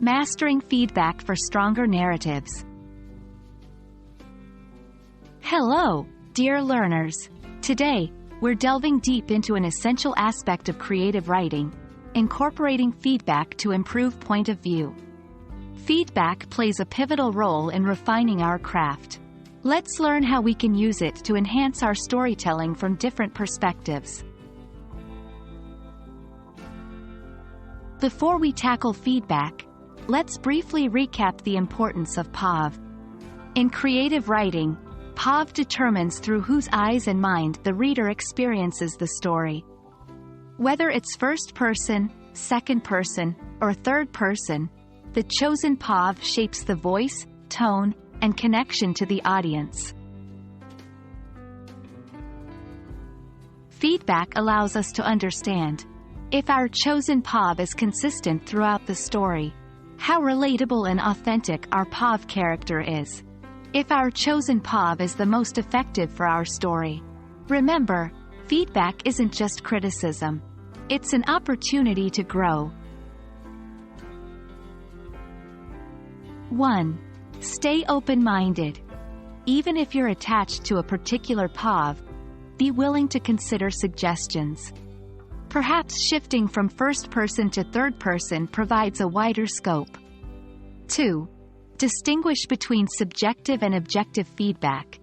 Mastering feedback for stronger narratives. Hello, dear learners. Today, we're delving deep into an essential aspect of creative writing, incorporating feedback to improve point of view. Feedback plays a pivotal role in refining our craft. Let's learn how we can use it to enhance our storytelling from different perspectives. Before we tackle feedback, let's briefly recap the importance of POV. In creative writing, POV determines through whose eyes and mind the reader experiences the story. Whether it's first person, second person, or third person, the chosen POV shapes the voice, tone, and connection to the audience. Feedback allows us to understand if our chosen POV is consistent throughout the story, how relatable and authentic our POV character is, if our chosen POV is the most effective for our story. Remember, feedback isn't just criticism. It's an opportunity to grow. 1. Stay open-minded. Even if you're attached to a particular POV, be willing to consider suggestions. Perhaps shifting from first person to third person provides a wider scope. 2. Distinguish between subjective and objective feedback.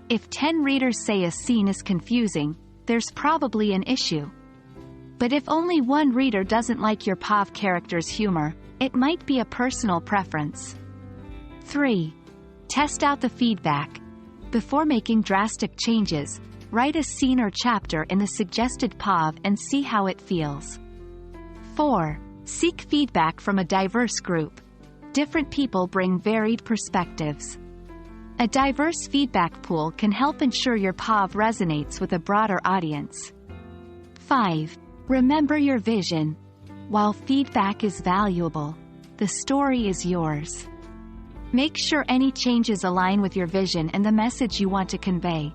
If 10 readers say a scene is confusing, there's probably an issue. But if only one reader doesn't like your POV character's humor, it might be a personal preference. 3. Test out the feedback. Before making drastic changes, write a scene or chapter in the suggested POV and see how it feels. 4. Seek feedback from a diverse group. Different people bring varied perspectives. A diverse feedback pool can help ensure your POV resonates with a broader audience. 5. Remember your vision. While feedback is valuable, the story is yours. Make sure any changes align with your vision and the message you want to convey.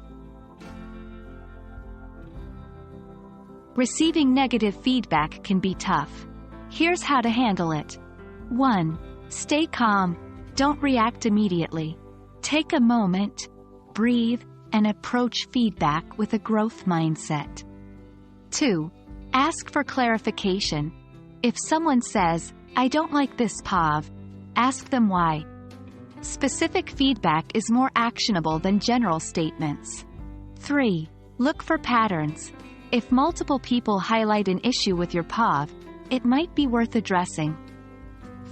Receiving negative feedback can be tough. Here's how to handle it. 1. Stay calm. Don't react immediately. Take a moment, breathe, and approach feedback with a growth mindset. 2. Ask for clarification. If someone says, "I don't like this POV," ask them why. Specific feedback is more actionable than general statements. 3. Look for patterns. If multiple people highlight an issue with your POV, it might be worth addressing.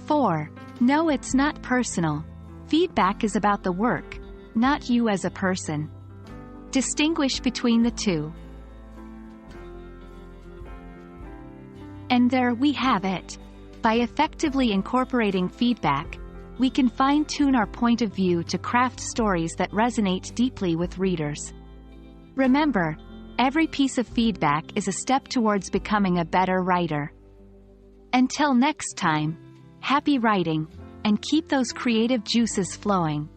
4. No, it's not personal. Feedback is about the work, not you as a person. Distinguish between the two. And there we have it. By effectively incorporating feedback, we can fine-tune our point of view to craft stories that resonate deeply with readers. Remember, every piece of feedback is a step towards becoming a better writer. Until next time, happy writing, and keep those creative juices flowing.